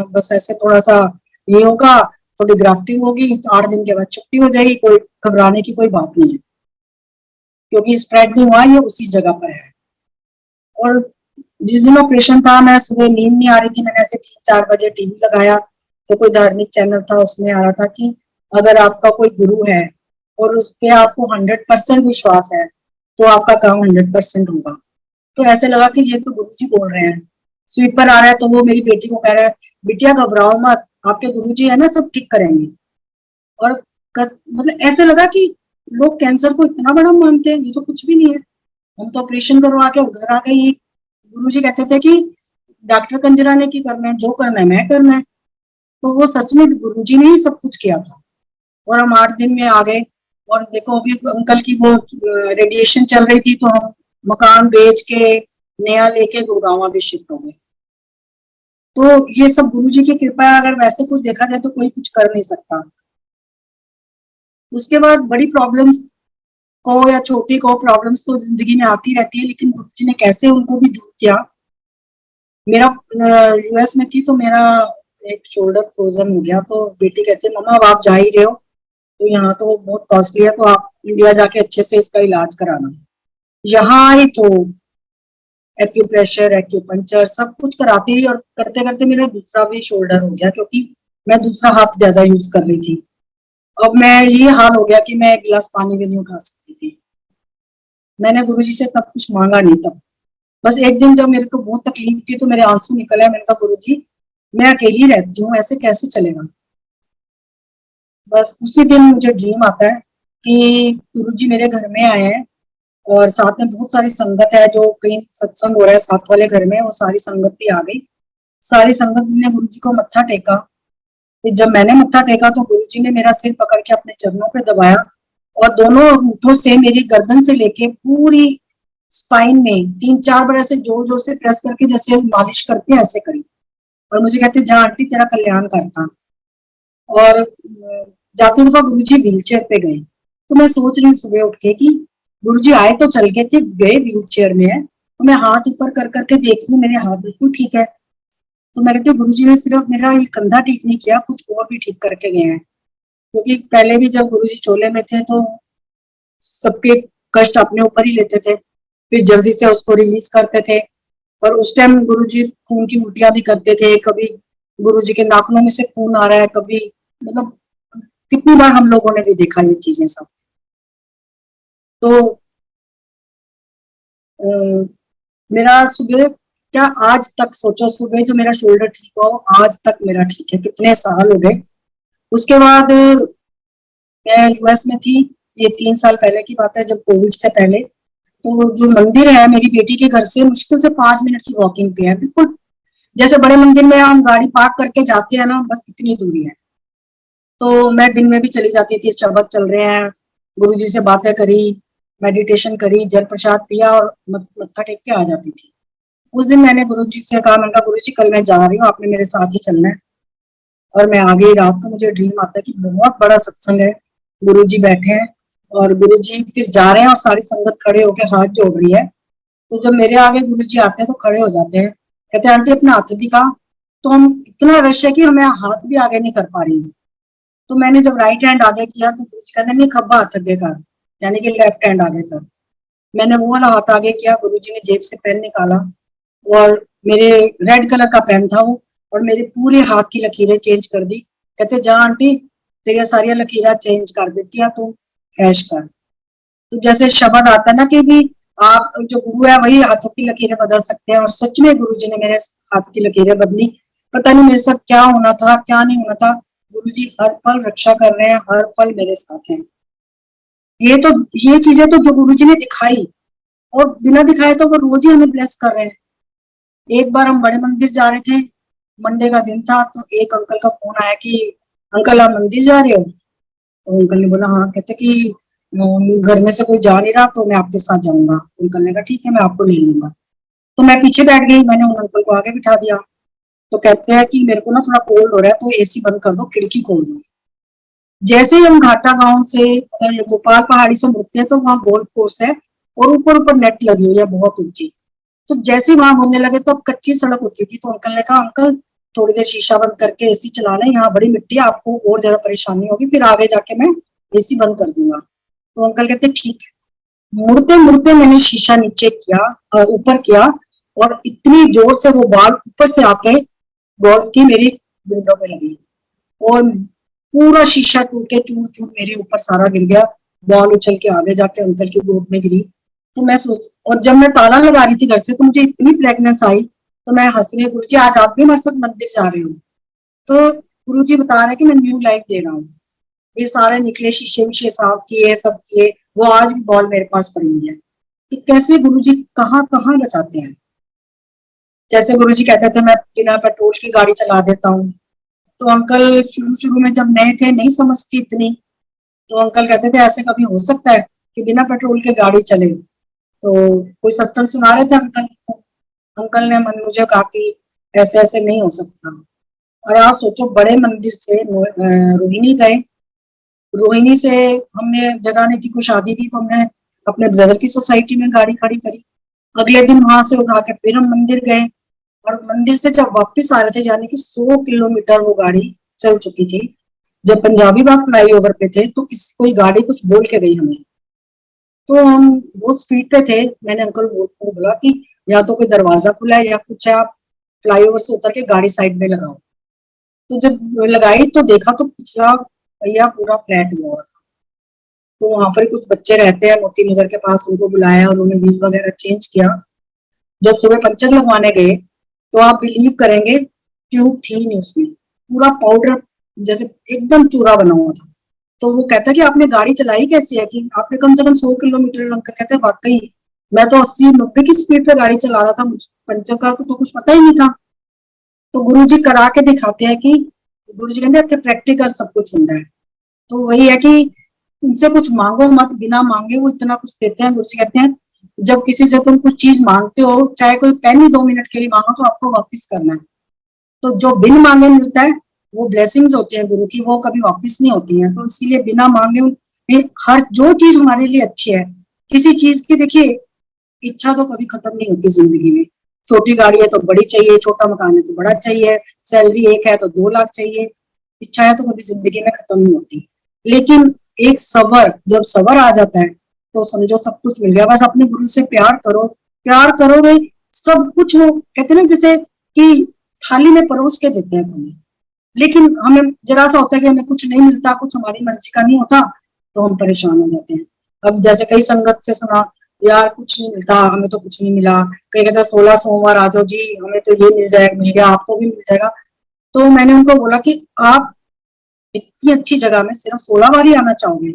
बस ऐसे थोड़ा सा ये होगा, थोड़ी ग्राफ्टिंग होगी, तो 8 दिन के बाद छुट्टी हो जाएगी, कोई घबराने की कोई बात नहीं है, क्योंकि स्प्रेड नहीं हुआ, ये उसी जगह पर है। और जिस दिन ऑपरेशन था मैं सुबह नींद नहीं आ रही थी, मैंने ऐसे 3-4 बजे टीवी लगाया तो कोई धार्मिक चैनल था, उसमें आ रहा था कि अगर आपका कोई गुरु है और उस पर आपको 100% विश्वास है तो आपका काम 100% होगा। तो ऐसे लगा कि ये तो गुरुजी बोल रहे हैं। स्वीपर आ रहा है तो वो मेरी बेटी को कह रहा है बिटिया घबराओ मत, आपके गुरुजी है ना, सब ठीक करेंगे। और मतलब ऐसे लगा कि लोग कैंसर को इतना बड़ा मानते हैं, ये तो कुछ भी नहीं है। हम तो ऑपरेशन करवा के घर आ गए। ये गुरुजी कहते थे कि डॉक्टर कंजरा ने की करना है, जो करना है मैं करना है। तो वो सच में गुरुजी ने ही सब कुछ किया था। और हम 8 दिन में आ गए। और देखो अभी अंकल की वो रेडिएशन चल रही थी, तो हम मकान बेच के नया लेके गुड़गांव अभी शिफ्ट हो गए। तो ये सब गुरुजी की कृपा है, अगर वैसे कुछ देखा जाए तो कोई कुछ कर नहीं सकता। उसके बाद बड़ी प्रॉब्लम्स को या छोटी को प्रॉब्लम्स तो जिंदगी में आती रहती है, लेकिन गुरुजी ने कैसे उनको भी दूर किया। मेरा यूएस में थी तो मेरा एक शोल्डर फ्रोजन हो गया, तो बेटी कहती है मम्मा अब आप जा ही रहे हो तो यहाँ तो बहुत कॉस्टली है, तो आप इंडिया जाके अच्छे से इसका इलाज कराना। यहाँ आई तो एक्यूप्रेशर, एक्यूपंचर सब कुछ कराती रही, और करते करते मेरा दूसरा भी शोल्डर हो गया, क्योंकि मैं दूसरा हाथ ज्यादा यूज कर रही थी। अब मैं ये हाल हो गया कि मैं एक गिलास पानी भी नहीं उठा सकती थी। मैंने गुरुजी से तब कुछ मांगा नहीं। तब बस एक दिन जब मेरे को बहुत तकलीफ थी तो मेरे आंसू निकले, मैंने कहा गुरुजी मैं अकेली रहती हूँ, ऐसे कैसे चलेगा। बस उसी दिन मुझे ड्रीम आता है कि गुरुजी मेरे घर में आए हैं, और साथ में बहुत सारी संगत है, जो कहीं सत्संग हो रहा है साथ वाले घर में, वो सारी संगत भी आ गई। सारी संगत ने गुरुजी को मत्था टेका। फिर जब मैंने मत्था टेका तो गुरुजी ने मेरा सिर पकड़ के अपने चरणों पे दबाया, और दोनों अंगूठों से मेरी गर्दन से लेके पूरी स्पाइन में 3-4 बार ऐसे जोर जोर से प्रेस करके जैसे मालिश करते हैं ऐसे करी। और मुझे कहते जा आंटी तेरा कल्याण करता। और जाते दफा गुरुजी व्हील चेयर पे गए। तो मैं सोच रही हूँ सुबह उठ के कि गुरुजी आए तो चल गए थे, गए व्हील चेयर में है, तो मैं हाथ ऊपर कर करके देख रही हूँ मेरे हाथ बिल्कुल ठीक है। तो मैं कहती हूँ गुरुजी ने सिर्फ मेरा ये कंधा ठीक नहीं किया, कुछ और भी ठीक करके गए हैं। क्योंकि पहले भी जब गुरुजी चोले में थे तो सबके कष्ट अपने ऊपर ही लेते थे, फिर जल्दी से उसको रिलीज करते थे। और उस टाइम गुरुजी खून की उल्टियां भी करते थे, कभी गुरुजी के नाखूनों में से खून आ रहा है, कभी मतलब कितनी बार हम लोगों ने भी देखा ये चीजें सब। तो मेरा सुबह क्या आज तक सोचो, सुबह जो मेरा शोल्डर ठीक हुआ वो आज तक मेरा ठीक है, कितने साल हो गए। उसके बाद मैं यूएस में थी, ये 3 साल पहले की बात है, जब कोविड से पहले। तो जो मंदिर है मेरी बेटी के घर से मुश्किल से 5 मिनट की वॉकिंग पे है, बिल्कुल जैसे बड़े मंदिर में हम गाड़ी पार्क करके जाते हैं ना, बस इतनी दूरी है। तो मैं दिन में भी चली जाती थी, शबद चल रहे हैं, गुरुजी से बातें करी, मेडिटेशन करी, जल प्रसाद पिया और मत्था टेक के आ जाती थी। उस दिन मैंने गुरुजी से कहा, मैंने कहा गुरुजी कल मैं जा रही हूँ, आपने मेरे साथ ही चलना है। और मैं आ गई। रात को मुझे ड्रीम आता है कि बहुत बड़ा सत्संग है, गुरुजी बैठे हैं और गुरुजी फिर जा रहे हैं और सारी संगत खड़े होकर हाथ जोड़ रही है। तो जब मेरे आगे गुरुजी आते हैं तो खड़े हो जाते हैं, कहते हैं आंटी अपना हाथ दिखा। तो हम इतना रश है कि हमें हाथ भी आगे नहीं कर पा रही हूँ। तो मैंने जब राइट हैंड आगे किया तो गुरुजी कहते नहीं खब्बा हाथ आगे कर, यानी कि लेफ्ट हैंड आगे कर। मैंने वो वाला हाथ आगे किया, गुरुजी ने जेब से पेन निकाला और मेरे रेड कलर का पेन था वो, और मेरे पूरे हाथ की लकीरें चेंज कर दी। कहते जा आंटी, तेरी सारी लकीरें चेंज कर देती है, तू ऐश कर। तो जैसे शब्द आता है ना कि भी आप जो गुरु है वही हाथों की लकीरें बदल सकते हैं, और सच में गुरुजी ने मेरे हाथ की लकीरें बदली। पता नहीं मेरे साथ क्या होना था, क्या नहीं होना था। गुरुजी हर पल रक्षा कर रहे हैं, हर पल मेरे साथ हैं। ये तो, ये चीजें तो जो गुरुजी ने दिखाई, और बिना दिखाए तो वो रोज ही हमें ब्लेस कर रहे हैं। एक बार हम बड़े मंदिर जा रहे थे, मंडे का दिन था, तो एक अंकल का फोन आया कि अंकल आप मंदिर जा रहे हो? तो अंकल ने बोला हाँ। कहते कि घर में से कोई जा नहीं रहा तो मैं आपके साथ जाऊंगा। अंकल ने कहा ठीक है, मैं आपको ले लूंगा। तो मैं पीछे बैठ गई, मैंने उन अंकल को आगे बिठा दिया। तो कहते हैं कि मेरे को ना थोड़ा कोल्ड हो रहा है, तो एसी बंद कर दो, खिड़की खोल दो। जैसे ही हम घाटा गांव से गोपाल पहाड़ी से मुड़ते हैं तो वहां गोल्फ कोर्स है, और ऊपर ऊपर नेट लगी हुई है बहुत ऊंची। तो जैसे ही वहां मुड़ने लगे तो अब कच्ची सड़क होती थी, तो अंकल ने कहा अंकल थोड़ी देर शीशा बंद करके एसी चला लें, यहाँ बड़ी मिट्टी है, आपको और ज्यादा परेशानी होगी, फिर आगे जाके मैं एसी बंद कर दूंगा। तो अंकल कहते ठीक है। मुड़ते मुड़ते मैंने शीशा नीचे किया, ऊपर किया, और इतनी जोर से वो बाल ऊपर से आके गोल्फ की मेरी विंडो पे लगी, और पूरा शीशा टूट के चूर चूर मेरे ऊपर सारा गिर गया। बॉल उछल के आगे जाके अंकल की गोद में गिरी। तो मैं सोच, और जब मैं ताला लगा रही थी घर से, तो मुझे इतनी फ्रेगनेंस आई, तो मैं हंस रही, गुरु जी आज आप भी हमारे साथ मंदिर जा रहे हो? तो गुरु जी बता रहे हैं कि मैं न्यू लाइफ दे रहा हूँ। ये सारे निकले शीशे विशे साफ किए, सब किए, वो आज भी बॉल मेरे पास पड़ी हुई है। कि कैसे गुरु जी कहाँ कहाँ बचाते हैं। जैसे गुरु जी कहते थे मैं बिना पेट्रोल की गाड़ी चला देता हूँ, तो अंकल शुरू शुरू में जब नए थे, नहीं समझती इतनी, तो अंकल कहते थे ऐसे कभी हो सकता है कि बिना पेट्रोल के गाड़ी चले? तो कोई सत्संग सुना रहे थे अंकल को, अंकल ने मन मुझे कहा कि ऐसे ऐसे नहीं हो सकता। और आप सोचो, बड़े मंदिर से रोहिणी गए, रोहिणी से हमने जगह नहीं थी, कोई शादी थी, तो हमने अपने ब्रदर की सोसाइटी में गाड़ी खड़ी करी। अगले दिन वहां से उठा के फिर हम मंदिर गए, और मंदिर से जब वापस आ रहे थे, यानी कि 100 किलोमीटर वो गाड़ी चल चुकी थी। जब पंजाबी बाग फ्लाईओवर पे थे तो किसी कोई गाड़ी कुछ बोल के गई हमें, तो हम बहुत स्पीड पे थे। मैंने अंकल को बोला कि या तो कोई दरवाजा खुला है या कुछ है, आप फ्लाईओवर से उतर के गाड़ी साइड में लगाओ। तो जब लगाई तो देखा तो पिछला पहिया पूरा फ्लैट हुआ था। तो वहां पर कुछ बच्चे रहते हैं मोती नगर के पास, उनको बुलाया, उन्होंने व्हील वगैरह चेंज किया। जब सुबह पंचर लगवाने गए तो आप बिलीव करेंगे, ट्यूब थी नहीं उसमें, पूरा पाउडर जैसे एकदम चूरा बना हुआ था। तो वो कहता है कि आपने गाड़ी चलाई कैसी है, कि आपने कम से कम 100 किलोमीटर। अंकल कहते हैं वाकई मैं तो 80-90 की स्पीड पे गाड़ी चला रहा था, मुझे पंचर का तो कुछ पता ही नहीं था। तो गुरुजी करा के दिखाते हैं कि गुरुजी कहते हैं प्रैक्टिकल सब कुछ होता है। तो वही है कि उनसे कुछ मांगो मत, बिना मांगे वो इतना कुछ देते हैं। गुरुजी कहते हैं जब किसी से तुम कुछ चीज मांगते हो, चाहे कोई पेन ही 2 मिनट के लिए मांगो, तो आपको वापस करना है। तो जो बिन मांगे मिलता है वो ब्लेसिंग्स होती है गुरु की, वो कभी वापस नहीं होती है। तो इसीलिए बिना मांगे हर जो चीज हमारे लिए अच्छी है, किसी चीज की देखिए इच्छा तो कभी खत्म नहीं होती जिंदगी में। छोटी गाड़ी है तो बड़ी चाहिए, छोटा मकान है तो बड़ा चाहिए, सैलरी एक है तो 2 लाख चाहिए। इच्छाएं तो कभी जिंदगी में खत्म नहीं होती। लेकिन एक सबर, जब सबर आ जाता है तो समझो सब कुछ मिल गया। बस अपने गुरु से प्यार करो, प्यार करोगे सब कुछ। वो कहते ना जैसे कि थाली में परोस के देते हैं तुम्हें, लेकिन हमें जरा सा होता है कि हमें कुछ नहीं मिलता, कुछ हमारी मर्जी का नहीं होता, तो हम परेशान हो जाते हैं। अब जैसे कई संगत से सुना, यार कुछ नहीं मिलता, हमें तो कुछ नहीं मिला। कई कहते 16 सोमवार आ जाओ जी, हमें तो ये मिल जाएगा, मिल गया, आपको भी मिल जाएगा। तो मैंने उनको बोला कि आप इतनी अच्छी जगह में सिर्फ 16 बार ही आना चाहोगे?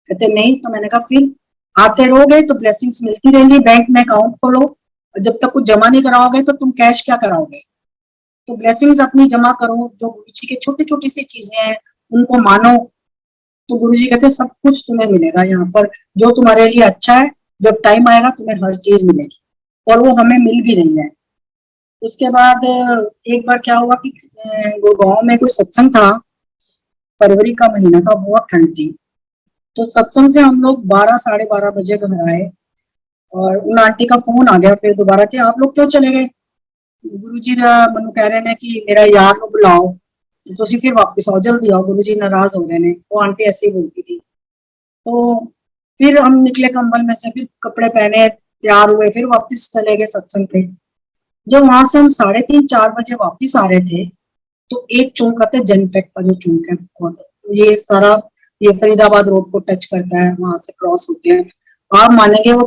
कहते नहीं। तो मैंने कहा फिर आते रहोगे तो ब्लेसिंग्स मिलती रहेंगी। बैंक में अकाउंट खोलो, जब तक कुछ जमा नहीं कराओगे तो तुम कैश क्या कराओगे? तो ब्लेसिंग्स अपनी जमा करो, जो गुरु जी के छोटी छोटी सी चीजें हैं उनको मानो, तो गुरु जी कहते सब कुछ तुम्हें मिलेगा यहाँ पर, जो तुम्हारे लिए अच्छा है। जब टाइम आएगा तुम्हें हर चीज मिलेगी, और वो हमें मिल भी रही है। उसके बाद एक बार क्या हुआ कि गुड़गांव में कोई सत्संग था, फरवरी का महीना था, बहुत ठंड थी। तो सत्संग से हम लोग 12-12:30 बजे घर आए, और उन आंटी का फोन आ गया फिर दोबारा कि आप लोग क्यों चले गए? गुरुजी मनु कह रहे ने कि मेरा यार को बुलाओ, तो फिर वापस आओ, जल्दी आओ, गुरुजी नाराज हो रहे ने। वो आंटी ऐसे ही बोलती थी। तो फिर हम निकले कंबल में से, फिर कपड़े पहने, तैयार हुए, फिर वापस चले गए सत्संग पे। जब वहां से हम 3:30-4 बजे वापस आ रहे थे, तो एक चौक आता है जनपैक का, जो चौक है बहुत, ये सारा ये फरीदाबाद रोड को टच करता है, वहां से क्रॉस होते हैं। आप मानेंगे वो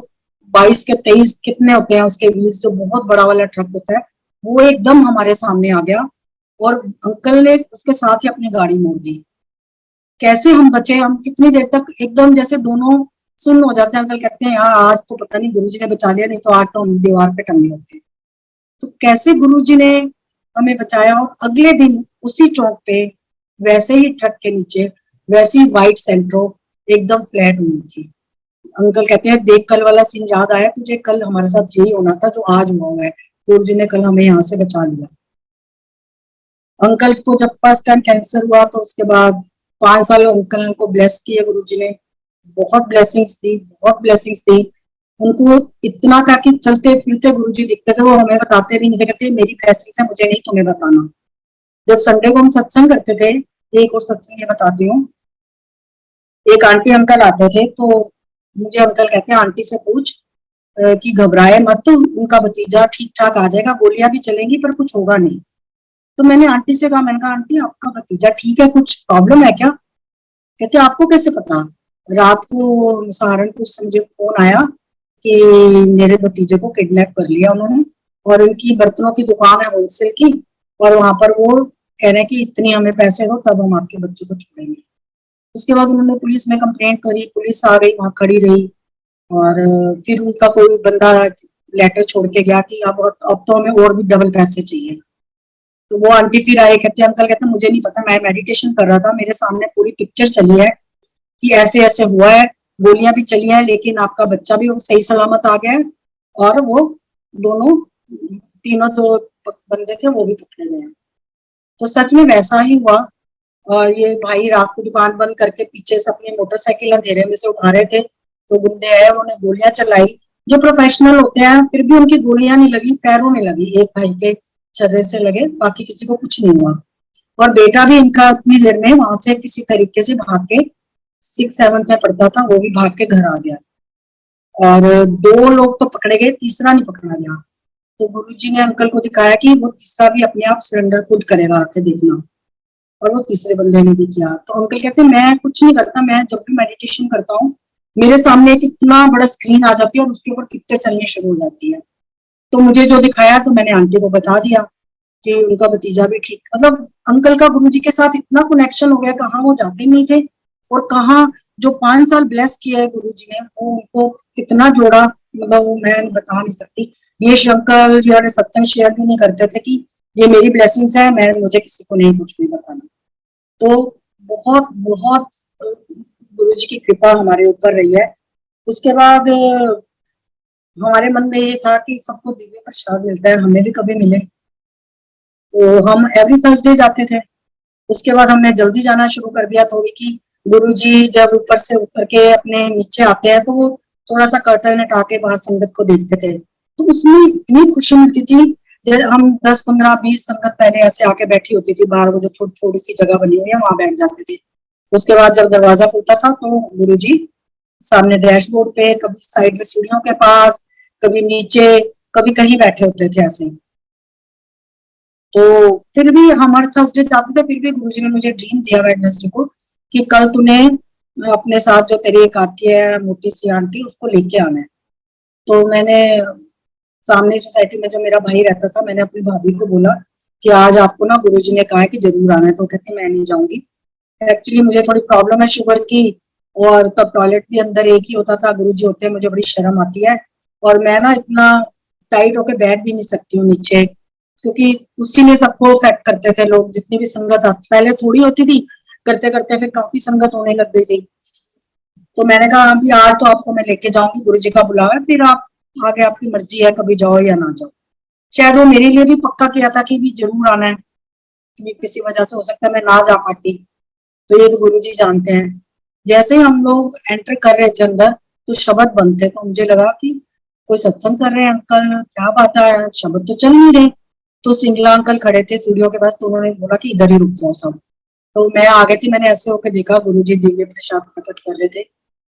22 के 23 कितने होते हैं उसके व्हील्स, जो बहुत बड़ा वाला ट्रक होता है, वो एकदम हमारे सामने आ गया और अंकल ने उसके साथ ही अपनी गाड़ी मोड़ दी। कैसे हम बचे, हम कितनी देर तक एकदम जैसे दोनों सुन्न हो जाते हैं। अंकल कहते हैं यार आज तो पता नहीं गुरुजी ने बचा लिया, नहीं तो आज तो हम दीवार पे टंगे होते। तो कैसे गुरुजी ने हमें बचाया। और अगले दिन उसी चौक पे वैसे ही ट्रक के नीचे वैसी व्हाइट सेंट्रो एकदम फ्लैट हुई थी। अंकल कहते हैं देख कल वाला सीन याद आया तुझे, कल हमारे साथ यही होना था जो आज हुआ है, गुरुजी ने कल हमें यहाँ से बचा लिया। अंकल को जब फर्स्ट टाइम कैंसर हुआ तो उसके बाद 5 साल अंकल को ब्लेस किए गुरुजी ने, बहुत ब्लेसिंग्स दी, बहुत ब्लेसिंग्स दी। उनको इतना था कि चलते फिरते गुरुजी दिखते थे, वो हमें बताते भी नहीं थे, कहते मेरी ब्लेसिंग्स है, मुझे नहीं तुम्हें बताना। जब संडे को हम सत्संग करते थे, एक और सत्संग ये बताती हूँ, एक आंटी अंकल आते थे, तो मुझे अंकल कहते हैं आंटी से पूछ कि घबराए मत, उनका भतीजा ठीक ठाक आ जाएगा, गोलियां भी चलेंगी पर कुछ होगा नहीं। तो मैंने आंटी से कहा, मैंने कहा आंटी आपका भतीजा ठीक है, कुछ प्रॉब्लम है क्या? कहते आपको कैसे पता? रात को सहारनपुर से मुझे फोन आया कि मेरे भतीजे को किडनैप कर लिया उन्होंने, और इनकी बर्तनों की दुकान है होलसेल की, और वहां पर वो कह रहे हैं कि इतनी हमें पैसे दो तब हम आपके बच्चे को छोड़ेंगे। उसके बाद उन्होंने पुलिस में कंप्लेंट करी, पुलिस आ गई, वहां खड़ी रही, और फिर उनका कोई बंदा लेटर छोड़ के गया कि अब तो हमें और भी डबल पैसे चाहिए। तो वो आंटी फिर आए, कहते अंकल कहते मुझे नहीं पता, मैं मेडिटेशन कर रहा था, मेरे सामने पूरी पिक्चर चली है कि ऐसे ऐसे हुआ है, गोलियां भी चली हैं, लेकिन आपका बच्चा भी सही सलामत आ गया है, और वो दोनों तीनों जो बंदे थे वो भी पकड़े गए हैं। तो सच में वैसा ही हुआ। और ये भाई रात को दुकान बंद करके पीछे से अपनी मोटरसाइकिल अंधेरे में से उठा रहे थे, तो गुंडे आए, उन्होंने गोलियां चलाई, जो प्रोफेशनल होते हैं, फिर भी उनकी गोलियां नहीं लगी, पैरों में लगी, एक भाई के छर्रे से लगे, बाकी किसी को कुछ नहीं हुआ। और बेटा भी इनका उतनी देर में वहां से किसी तरीके से भाग के, 6th-7th में पढ़ता था, वो भी भाग के घर आ गया। और 2 लोग तो पकड़े गए, तीसरा नहीं पकड़ा गया। तो गुरुजी ने अंकल को दिखाया कि वो तीसरा भी अपने आप सरेंडर खुद करेगा, आके देखना। और वो तीसरे बंदे ने भी किया। तो अंकल कहते हैं मैं कुछ नहीं करता, मैं जब भी मेडिटेशन करता हूँ मेरे सामने एक इतना बड़ा स्क्रीन आ जाती है और उसके ऊपर पिक्चर चलनी शुरू हो जाती है। तो मुझे जो दिखाया तो मैंने आंटी को बता दिया कि उनका भतीजा भी ठीक, मतलब अंकल का गुरुजी के साथ इतना कनेक्शन हो गया, कहाँ वो जाते नहीं थे और कहाँ जो 5 साल ब्लेस किया है गुरुजी ने, वो उनको कितना जोड़ा, मतलब वो मैं बता नहीं सकती। ये अंकल जो है सत्संग शेयर भी नहीं करते थे कि ये मेरी ब्लेसिंग्स है, मैं मुझे किसी को नहीं कुछ भी बताना। तो बहुत बहुत गुरुजी की कृपा हमारे ऊपर रही है। उसके बाद हमारे मन में ये था कि सबको दिव्य प्रसाद मिलता है, हमें भी कभी मिले, तो हम एवरी थर्सडे जाते थे। उसके बाद हमने जल्दी जाना शुरू कर दिया थोड़ी, कि गुरुजी जब ऊपर से उतर के अपने नीचे आते हैं तो वो थोड़ा सा कर्टन हटा के बाहर संगत को देखते थे, तो उसमें इतनी खुशी मिलती थी। हम 10-15-20 संगत पहले ऐसे आके बैठी होती थी बाहर, वो जो छोटी सी जगह बनी हुई है वहां बैठ जाते थे। उसके बाद जब दरवाजा खुलता था तो गुरुजी सामने डैशबोर्ड पे, कभी साइड में सीढ़ियों के पास, कभी नीचे, कभी कहीं बैठे होते थे ऐसे। तो फिर भी हम हर थर्सडे जाते थे, फिर भी गुरुजी ने मुझे ड्रीम दिया वेडनेसडे को कि कल तूने अपने साथ जो तेरी एक आती है मोटी सी आंटी, उसको लेके आना है। तो मैंने सामने सोसाइटी में जो मेरा भाई रहता था, मैंने अपनी भाभी को बोला कि आज आपको ना गुरुजी ने कहा है कि जरूर आना है। तो कहते मैं नहीं जाऊंगी, एक्चुअली मुझे थोड़ी प्रॉब्लम है शुगर की, और तब टॉयलेट भी अंदर एक ही होता था, गुरुजी होते हैं, मुझे बड़ी शर्म आती है, और मैं ना इतना टाइट होके बैठ भी नहीं सकती हूँ नीचे, क्योंकि उसी में सबको सेट करते थे लोग, जितनी भी संगत आती, पहले थोड़ी होती थी, करते करते फिर काफी संगत होने लग गई थी। तो मैंने कहा अभी आज तो आपको मैं लेके जाऊंगी, गुरुजी का बुलावा है, फिर आप आगे आपकी मर्जी है, कभी जाओ या ना जाओ। शायद वो मेरे लिए भी पक्का किया था कि भी जरूर आना है, कि किसी वजह से हो सकता है मैं ना जा पाती, तो ये तो गुरुजी जानते हैं। जैसे ही हम लोग एंटर कर रहे थे अंदर, तो शब्द बंद थे, तो मुझे लगा कि कोई सत्संग कर रहे हैं अंकल, क्या बात है, शब्द तो चल नहीं रहे। तो सिंगला अंकल खड़े थे सीढ़ियों के पास, तो उन्होंने बोला कि इधर ही रुक जाओ सब। तो मैं आ गई थी, मैंने ऐसे होकर देखा गुरुजी दिव्य प्रसाद प्रकट कर रहे थे,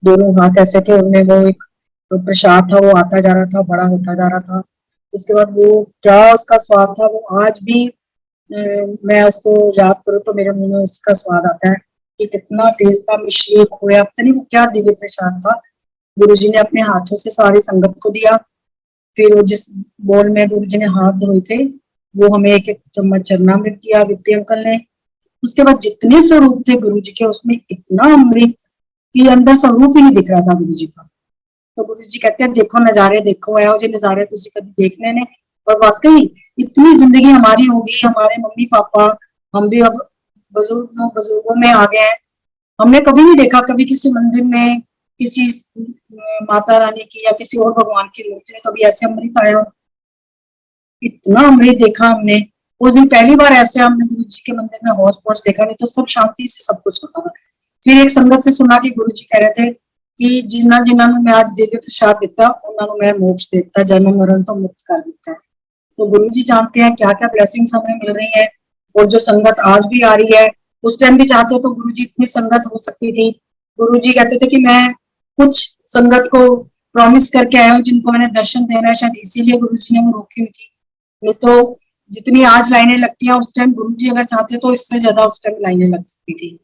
दोनों हाथ ऐसे थे, उनमें वो एक प्रसाद था, वो आता जा रहा था, बड़ा होता जा रहा था। उसके बाद वो क्या उसका स्वाद था, वो आज भी मैं उसको याद करूँ तो मेरे मुंह में उसका स्वाद आता है कि कितना टेस्ट था। मिश्री, खोया, पता नहीं वो क्या दिव्य प्रसाद था। गुरुजी ने अपने हाथों से सारी संगत को दिया। फिर वो जिस बोल में गुरुजी ने हाथ धोए थे, वो हमें एक एक चम्मच चरणामृत दिया विप्पी अंकल ने। उसके बाद जितने स्वरूप थे गुरुजी के, उसमें इतना अमृत कि अंदर स्वरूप ही नहीं दिख रहा था गुरुजी का। तो गुरुजी कहते हैं देखो नजारे देखो, ਇਹੋ ਜਿਹੇ नजारे तुसी कभी देखने ने। और वाकई इतनी जिंदगी हमारी होगी, हमारे मम्मी पापा, हम भी अब बुजुर्गों में आ गए हैं। हमने कभी नहीं देखा कभी किसी मंदिर में किसी माता रानी की या किसी और भगवान की मूर्ति में कभी ऐसे अमृत आया हो। इतना अमृत देखा हमने। उस दिन पहली बार ऐसे हमने गुरु जी के मंदिर में हौस पौस देखा, नहीं तो सब शांति से सब कुछ होता था। फिर एक संगत से सुना कि गुरु जी कह रहे थे कि जिन्होंने मैं आज दिव्य प्रसाद दिता उन्होंने मैं मोक्ष देता, जन्म मरण तो मुक्त कर देता है। तो गुरु जी जानते हैं क्या क्या ब्लेसिंग्स हमें मिल रही है। और जो संगत आज भी आ रही है, उस टाइम भी चाहते तो गुरु जी इतनी संगत हो सकती थी। गुरु जी कहते थे कि मैं कुछ संगत को प्रॉमिस करके आया हूँ जिनको मैंने दर्शन देना है, शायद इसीलिए गुरु जी ने वो रोकी हुई थी। नहीं तो जितनी आज लाइनें लगती हैं उस टाइम गुरु जी अगर चाहते तो इससे ज्यादा उस टाइम लाइनें लग सकती थी।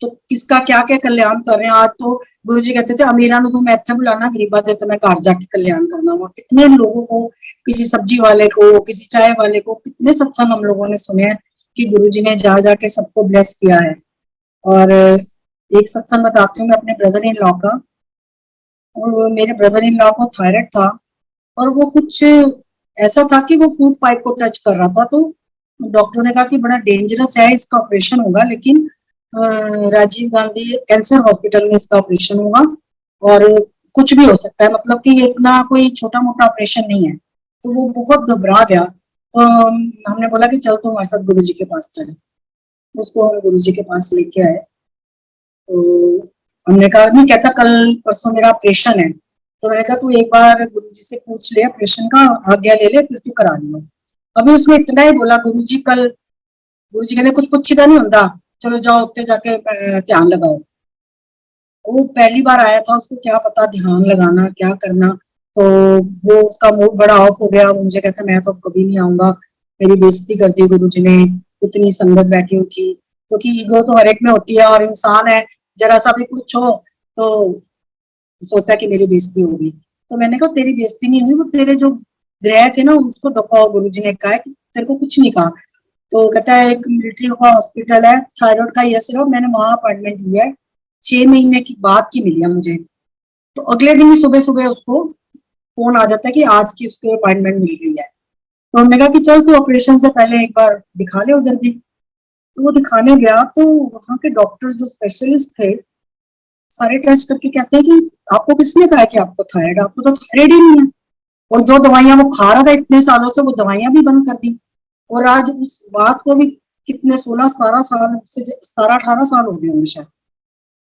तो किसका क्या क्या कल्याण कर रहे हैं आज। तो गुरु जी कहते थे अमीरा नु मैं इत्थे बुलाना, गरीबा दे तो मैं घर जाके कल्याण करना हुआ। कितने लोगों को, किसी सब्जी वाले को, किसी चाय वाले को, कितने सत्संग हम लोगों ने सुने हैं कि गुरु जी ने जा जाके सबको ब्लेस किया है। और एक सत्संग बताती हूँ मैं अपने ब्रदर इन लॉ का। मेरे ब्रदर इन लॉ को थायराइड था और वो कुछ ऐसा था कि वो फूड पाइप को टच कर रहा था। तो डॉक्टर ने कहा कि बड़ा डेंजरस है, इसका ऑपरेशन होगा, लेकिन राजीव गांधी कैंसर हॉस्पिटल में इसका ऑपरेशन होगा और कुछ भी हो सकता है, मतलब कि ये इतना कोई छोटा मोटा ऑपरेशन नहीं है। तो वो बहुत घबरा गया। तो हमने बोला कि चल तो हमारे साथ गुरु जी के पास चले। उसको हम गुरु जी के पास लेके आए। तो हमने कहा नहीं, कहता कल परसों मेरा ऑपरेशन है। तो मैंने कहा तू एक बार गुरु जी से पूछ ले, ऑपरेशन का आज्ञा ले ले, फिर तू करा लियो। अभी उसने इतना ही बोला गुरु जी कल, गुरु जी कहते कुछ पुछीदा नहीं होता, चलो जाओ उत्ते जाके ध्यान लगाओ। वो पहली बार आया था, उसको क्या पता ध्यान लगाना क्या करना। तो वो उसका मूड बड़ा ऑफ हो गया। वो मुझे कहता मैं तो कभी नहीं आऊंगा, मेरी बेइज्जती कर दी गुरु जी ने, इतनी संगत बैठी हुई थी। क्योंकि ईगो तो हर एक में होती है और इंसान है, जरा सा भी कुछ हो तो सोचता है कि मेरी बेइज्जती होगी। तो मैंने कहा तेरी बेइज्जती नहीं हुई, वो तेरे जो ग्रह थे ना उसको दफाओ। गुरु जी ने कहा कि तेरे को कुछ नहीं कहा। तो कहता है एक मिलिट्री का हॉस्पिटल है, थायराइड का ये सिर्फ मैंने वहां अपॉइंटमेंट लिया है, 6 महीने की बाद की मिली है मुझे। तो अगले दिन ही सुबह सुबह उसको फोन आ जाता है कि आज की उसको अपॉइंटमेंट मिल गई है। तो हमने कहा कि चल तू ऑपरेशन से पहले एक बार दिखा ले उधर भी। तो वो दिखाने गया तो वहां के डॉक्टर जो स्पेशलिस्ट थे सारे टेस्ट करके कहते हैं कि आपको किसने कहा कि आपको थायराइड, आपको तो थायराइड ही नहीं है। और जो दवाइयां वो खा रहा था इतने सालों से, वो दवाइयां भी बंद कर दी। और आज उस बात को भी कितने 16-17 साल से 17-18 साल हो गए होंगे शायद,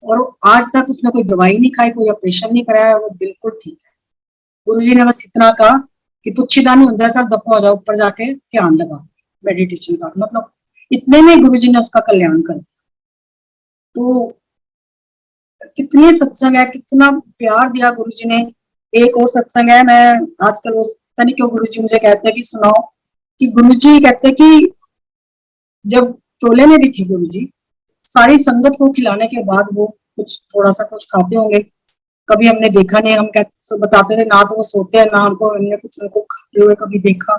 और आज तक उसने कोई दवाई नहीं खाई, कोई ऑपरेशन नहीं कराया, वो बिल्कुल ठीक है। गुरुजी ने बस इतना कहा कि पुच्छीदा नहीं होता, चल दफा हो जाओ, ऊपर जाके ध्यान लगा, मेडिटेशन का। मतलब इतने में गुरुजी ने उसका कल्याण कर दिया। तो कितने सत्संग है, कितना प्यार दिया गुरुजी ने। एक और सत्संग है, मैं आजकल वो पता नहीं क्यों गुरुजी मुझे कहते हैं कि सुनाओ, कि गुरुजी कहते हैं कि जब चोले में भी थे गुरुजी, सारी संगत को खिलाने के बाद वो कुछ थोड़ा सा कुछ खाते होंगे। कभी हमने देखा नहीं, हम कहते बताते थे ना तो वो सोते हैं ना हमको हमने कुछ उनको खाते हुए कभी देखा।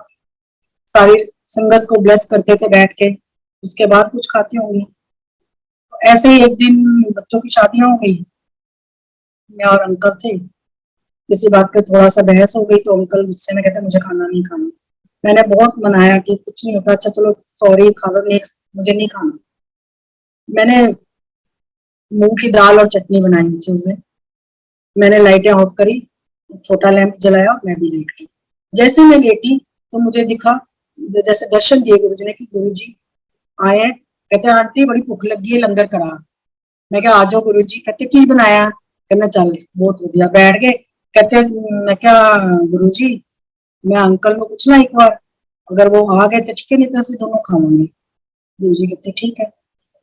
सारी संगत को ब्लेस करते थे बैठ के, उसके बाद कुछ खाते होंगे। तो ऐसे ही एक दिन बच्चों की शादियां हो गई, मैं और अंकल थे, किसी बात पे थोड़ा सा बहस हो गई तो अंकल गुस्से में कहते मुझे खाना नहीं खाना। मैंने बहुत मनाया कि कुछ नहीं होता, अच्छा चलो सॉरी खा लो, नहीं मुझे नहीं खाना। मैंने मूंग की दाल और चटनी बनाई थी उस दिन। मैंने लाइटें ऑफ करी, छोटा लैंप जलाया और मैं भी लेट गई। जैसे मैं लेटी तो मुझे दिखा, जैसे दर्शन दिए गुरुजी ने कि गुरुजी आए हैं। कहते आंटी बड़ी भूख लगी है, लंगर करा। मैं क्या आ जाओ गुरुजी। कहते की बनाया, कहना चल बहुत वधिया, बैठ गए। कहते मैं क्या गुरुजी मैं अंकल को पूछना एक बार, अगर वो आ गए तो ठीक है, नहीं तो ਅਸੀਂ दोनों खावांगे। गुरुजी कहते ठीक है।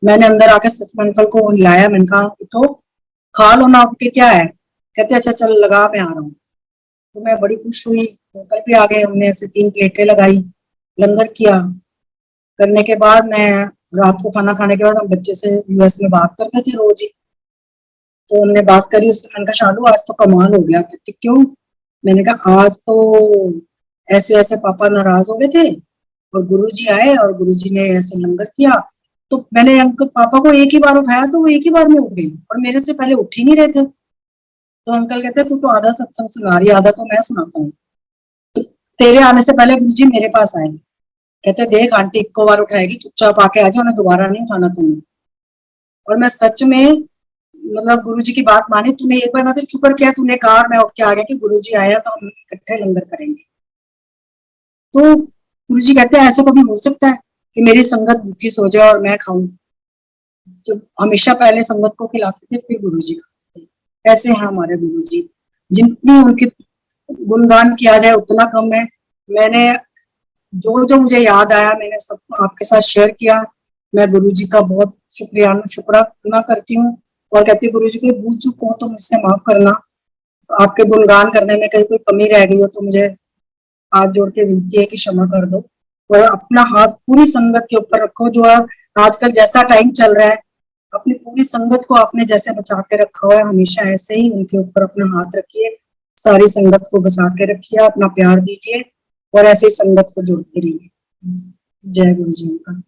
मैंने अंदर आकर सच में अंकल को हिलाया, मैंने कहा उठो, खा लो ना उठ के, क्या है। कहते अच्छा चल लगा, मैं आ रहा हूँ। तो मैं बड़ी खुश हुई, अंकल भी आ गए, हमने ऐसे 3 प्लेटें लगाई, लंगर किया। करने के बाद मैं रात को खाना खाने के बाद हम बच्चे से यूएस में बात करते थे रोज ही। तो हमने बात करी उससे, मैंने कहा शालू आज तो कमाल हो गया। कहती क्यों? मैंने कहा आज तो ऐसे ऐसे पापा नाराज हो गए थे और गुरुजी आए और गुरुजी ने ऐसे लंगर किया। तो मैंने अंकल पापा को एक ही बार उठाया तो वो एक ही बार में उठ गई और मेरे से पहले उठ ही नहीं रहे थे। तो अंकल कहते तू तो आधा सत्संग सुना रही, आधा तो मैं सुनाता हूँ। तो तेरे आने से पहले गुरुजी मेरे पास आए, कहते देख आंटी इक्को बार उठाएगी, चुपचाप आके आ जाओ, उन्हें दोबारा नहीं उठाना तुम्हें। और मैं सच में मतलब गुरुजी की बात मानी। तूने एक बार मतलब शुक्र किया, तूने कहा और मैं उठ के आ गया कि गुरुजी आया तो हम इकट्ठे लंगर करेंगे। तो गुरुजी कहते हैं ऐसा कभी हो सकता है कि मेरी संगत भूखी सो जाए और मैं खाऊं? जब हमेशा पहले संगत को खिलाते थे फिर गुरुजी खाते थे। ऐसे हैं हमारे गुरुजी, जितनी उनकी गुणगान किया जाए उतना कम है। मैंने जो जो मुझे याद आया मैंने सब आपके साथ शेयर किया। मैं गुरुजी का बहुत शुक्राना करती हूँ और कहती हूँ गुरुजी कोई भूल चूक हो तो मुझसे माफ करना। आपके गुणगान करने में कहीं कोई कमी रह गई हो तो मुझे हाथ जोड़ के विनती है कि क्षमा कर दो। और अपना हाथ पूरी संगत के ऊपर रखो। जो आजकल जैसा टाइम चल रहा है, अपनी पूरी संगत को आपने जैसे बचा के रखा हुआ है, हमेशा ऐसे ही उनके ऊपर अपना हाथ रखिए। सारी संगत को बचा के रखिए, अपना प्यार दीजिए और ऐसे ही संगत को जोड़ते रहिए। जय गुरु जी का।